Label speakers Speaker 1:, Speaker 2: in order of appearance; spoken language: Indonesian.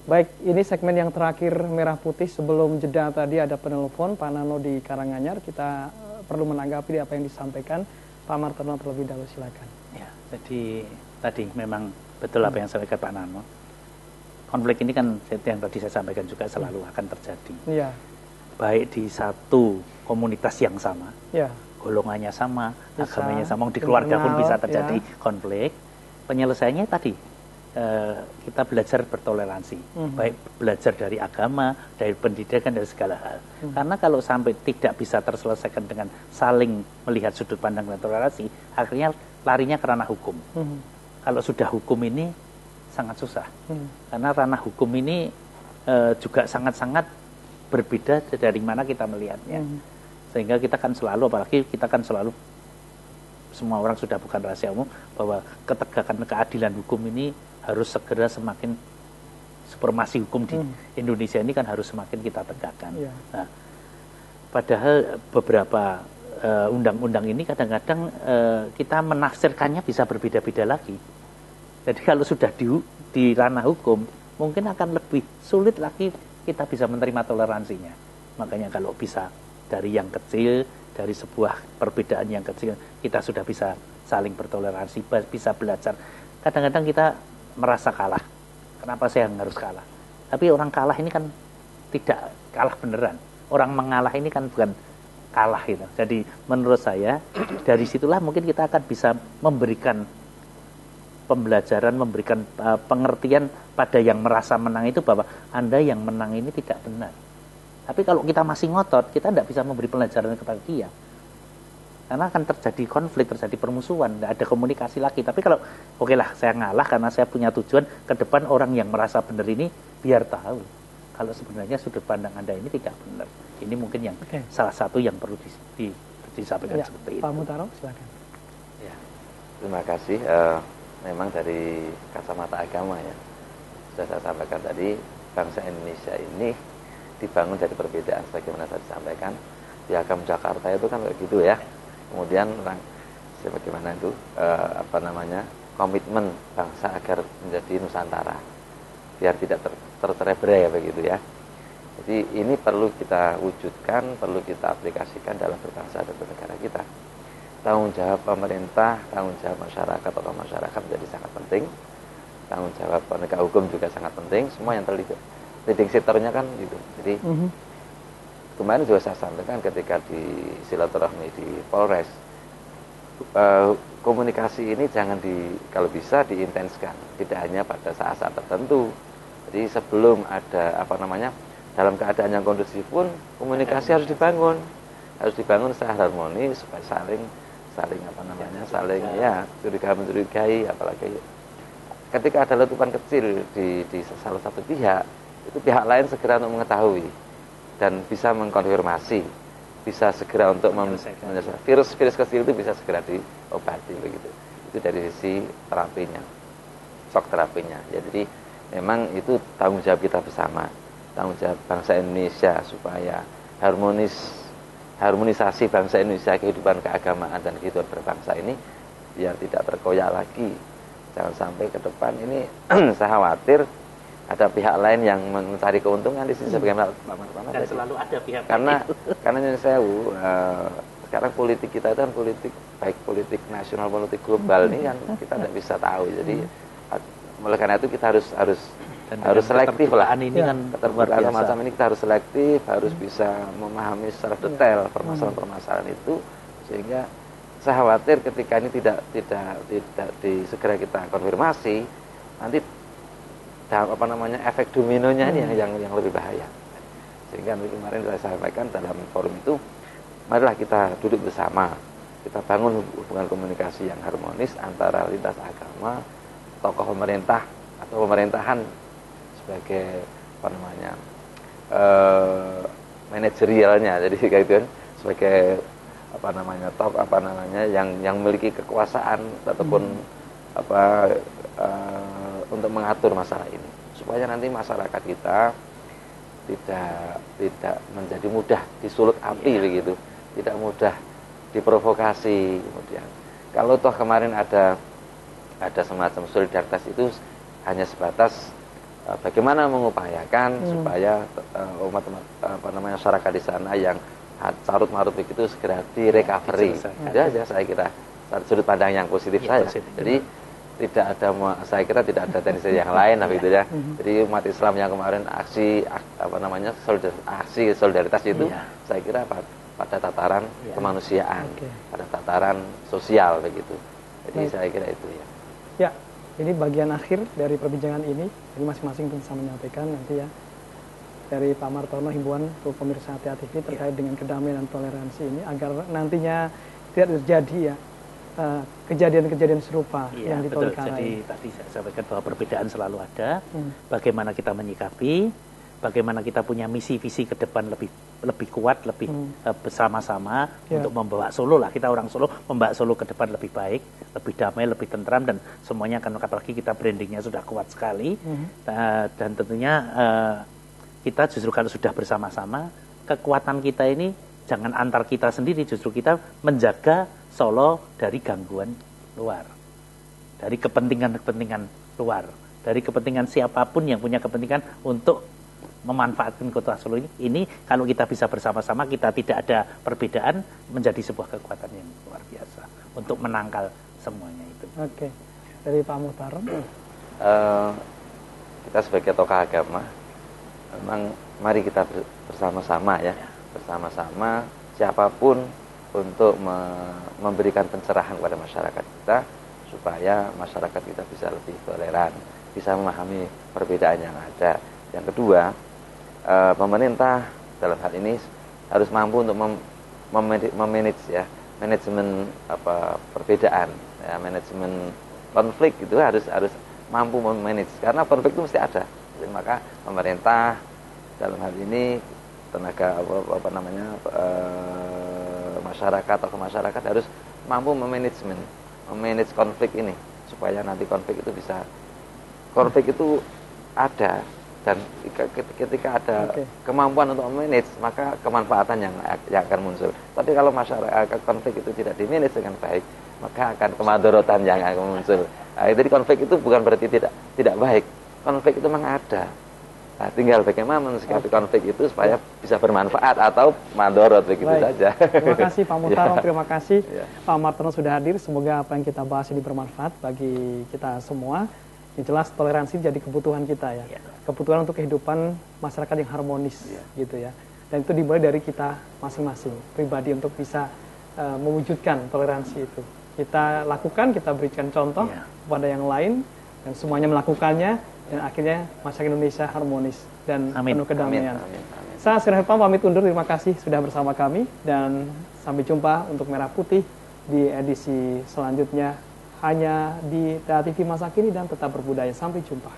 Speaker 1: Baik, ini segmen yang terakhir Merah Putih. Sebelum jeda tadi ada penelpon Pak Nano di Karanganyar. Kita perlu menanggapi apa yang disampaikan Pak Martono terlebih dahulu, silakan.
Speaker 2: Ya, jadi tadi memang betul apa yang disampaikan Pak Nano. Konflik ini kan yang tadi saya sampaikan juga selalu akan terjadi.
Speaker 1: Ya.
Speaker 2: Baik di satu komunitas yang sama,
Speaker 1: ya.
Speaker 2: golongannya sama, agamanya sama, di keluarga pun bisa terjadi konflik. Penyelesaiannya tadi kita belajar bertoleransi, baik belajar dari agama, dari pendidikan, dari segala hal. Karena kalau sampai tidak bisa terselesaikan dengan saling melihat sudut pandang dan toleransi, akhirnya larinya ke ranah hukum. Kalau sudah hukum ini sangat susah, karena ranah hukum ini juga sangat-sangat berbeda dari mana kita melihatnya. Sehingga kita kan selalu, apalagi kita kan selalu, semua orang sudah bukan rahasia umum, bahwa ketegakan keadilan hukum ini harus segera semakin, supremasi hukum di Indonesia ini kan harus semakin kita tegakkan. Nah, padahal beberapa undang-undang ini kadang-kadang kita menafsirkannya bisa berbeda-beda lagi. Jadi kalau sudah di ranah hukum, mungkin akan lebih sulit lagi kita bisa menerima toleransinya. Makanya kalau bisa dari yang kecil, dari sebuah perbedaan yang kecil, kita sudah bisa saling bertoleransi, bisa belajar. Kadang-kadang kita merasa kalah. Kenapa saya harus kalah? Tapi orang kalah ini kan tidak kalah beneran. Orang mengalah ini kan bukan kalah gitu. Jadi menurut saya dari situlah mungkin kita akan bisa memberikan pembelajaran, memberikan pengertian pada yang merasa menang itu, bahwa Anda yang menang ini tidak benar. Tapi kalau kita masih ngotot, kita tidak bisa memberi pelajaran kepada dia. Karena akan terjadi konflik, terjadi permusuhan, tidak ada komunikasi lagi. Tapi kalau, oke lah, saya ngalah karena saya punya tujuan, ke depan orang yang merasa benar ini, biar tahu. Kalau sebenarnya sudut pandang Anda ini tidak benar. Ini mungkin yang salah satu yang perlu disampaikan seperti itu.
Speaker 1: Pak Mutaro, silakan.
Speaker 3: Ya, terima kasih. Memang dari kacamata agama ya, sudah saya sampaikan tadi, bangsa Indonesia ini dibangun dari perbedaan, sebagaimana saya sampaikan. Piagam Jakarta itu kan kayak gitu ya. Kemudian sebagaimana itu komitmen bangsa agar menjadi Nusantara, biar tidak tercerai-berai begitu ya. Jadi ini perlu kita wujudkan, perlu kita aplikasikan dalam berbangsa dan bernegara kita. Tanggung jawab pemerintah, tanggung jawab masyarakat, tokoh masyarakat menjadi sangat penting. Tanggung jawab penegak hukum juga sangat penting. Semua yang terlibat, leading sectornya kan gitu. Jadi kemarin juga saya sampaikan ketika di silaturahmi di Polres, komunikasi ini jangan kalau bisa diintenskan, tidak hanya pada saat-saat tertentu. Jadi sebelum ada dalam keadaan yang kondusif pun komunikasi harus dibangun secara harmonis supaya saling mencurigai, apalagi ketika ada letupan kecil di salah satu pihak, itu pihak lain segera untuk mengetahui dan bisa mengkonfirmasi, bisa segera untuk menyelesaikan. Virus kecil itu bisa segera diobati begitu. Itu dari sisi terapinya, shock terapinya. Jadi memang itu tanggung jawab kita bersama, tanggung jawab bangsa Indonesia supaya harmonisasi bangsa Indonesia, kehidupan keagamaan dan kehidupan berbangsa ini biar tidak terkoyak lagi. Jangan sampai ke depan ini saya khawatir ada pihak lain yang mencari keuntungan di sini, sebagaimana Pak Martono.
Speaker 2: Dan selalu ada pihak
Speaker 3: karena sekarang politik kita itu kan politik, baik politik nasional, politik global ini kan kita tidak bisa tahu. Jadi oleh karena itu kita harus selektif lah.
Speaker 2: Ini kan
Speaker 3: keterbukaan semacam ini kita harus selektif, harus bisa memahami secara detail permasalahan-permasalahan itu, sehingga saya khawatir ketika ini tidak segera kita konfirmasi, nanti efek dominonya ini yang lebih bahaya. Sehingga kemarin saya sampaikan dalam forum itu, marilah kita duduk bersama, kita bangun hubungan komunikasi yang harmonis antara lintas agama, tokoh pemerintah atau pemerintahan sebagai manajerialnya, jadi kayak gitu kan, sebagai yang memiliki kekuasaan ataupun untuk mengatur masalah ini, supaya nanti masyarakat kita tidak menjadi mudah disulut api begitu, tidak mudah diprovokasi. Kemudian kalau toh kemarin ada semacam solidaritas itu hanya sebatas bagaimana mengupayakan supaya masyarakat di sana yang carut marut begitu segera di recovery. Itu aja saya kira sudut pandang yang positif saya. Jadi tidak ada, saya kira tidak ada tendensi yang lain begitu ya. Jadi umat Islam yang kemarin aksi solidaritas itu saya kira pada tataran kemanusiaan, pada tataran sosial begitu. Jadi saya kira itu ya.
Speaker 1: Ya, ini bagian akhir dari perbincangan ini. Jadi masing-masing bisa menyampaikan nanti ya dari Pak Martono himbauan untuk pemirsa Tia TV terkait dengan kedamaian dan toleransi ini agar nantinya tidak terjadi ya kejadian-kejadian serupa yang di Tolikara.
Speaker 2: Jadi tadi saya sampaikan bahwa perbedaan selalu ada. Bagaimana kita menyikapi, bagaimana kita punya misi visi ke depan lebih kuat, lebih bersama-sama untuk membawa Solo lah. Kita orang Solo membawa Solo ke depan lebih baik, lebih damai, lebih tentram, dan semuanya akan, apalagi kita brandingnya sudah kuat sekali. Dan tentunya kita justru kalau sudah bersama-sama, kekuatan kita ini jangan antar kita sendiri, justru kita menjaga Solo dari gangguan luar, dari kepentingan-kepentingan luar, dari kepentingan siapapun yang punya kepentingan untuk memanfaatkan kota Solo ini. Kalau kita bisa bersama-sama, kita tidak ada perbedaan, menjadi sebuah kekuatan yang luar biasa untuk menangkal semuanya itu.
Speaker 1: Oke, dari Pak Muhtarom.
Speaker 3: Kita sebagai tokoh agama, memang mari kita bersama-sama ya, bersama-sama siapapun untuk memberikan pencerahan kepada masyarakat kita supaya masyarakat kita bisa lebih toleran, bisa memahami perbedaan yang ada. Yang kedua, pemerintah dalam hal ini harus mampu untuk memanage ya, manajemen perbedaan, ya, manajemen konflik itu harus mampu memanage, karena konflik itu mesti ada. Jadi, maka pemerintah dalam hal ini tenaga masyarakat atau masyarakat harus mampu memanage konflik ini supaya nanti konflik itu ada, dan ketika ada kemampuan untuk memanage, maka kemanfaatan yang akan muncul. Tapi kalau masyarakat konflik itu tidak dimanage dengan baik, maka akan kemadharatan yang akan muncul. Jadi konflik itu bukan berarti tidak baik. Konflik itu memang ada. Nah, tinggal bagaimana mensikapi konflik itu supaya bisa bermanfaat atau mandorot begitu saja.
Speaker 1: Terima kasih Pak Muhtarom, terima kasih Pak Martono sudah hadir. Semoga apa yang kita bahas ini bermanfaat bagi kita semua. Yang jelas toleransi jadi kebutuhan kita ya. Kebutuhan untuk kehidupan masyarakat yang harmonis gitu ya. Dan itu dimulai dari kita masing-masing pribadi untuk bisa mewujudkan toleransi itu. Kita lakukan, kita berikan contoh kepada yang lain, dan semuanya melakukannya, dan akhirnya masyarakat Indonesia harmonis dan penuh kedamaian. Saya Sir Herpam pamit undur, terima kasih sudah bersama kami, dan sampai jumpa untuk Merah Putih di edisi selanjutnya hanya di Tia TV masa kini, dan tetap berbudaya. Sampai jumpa.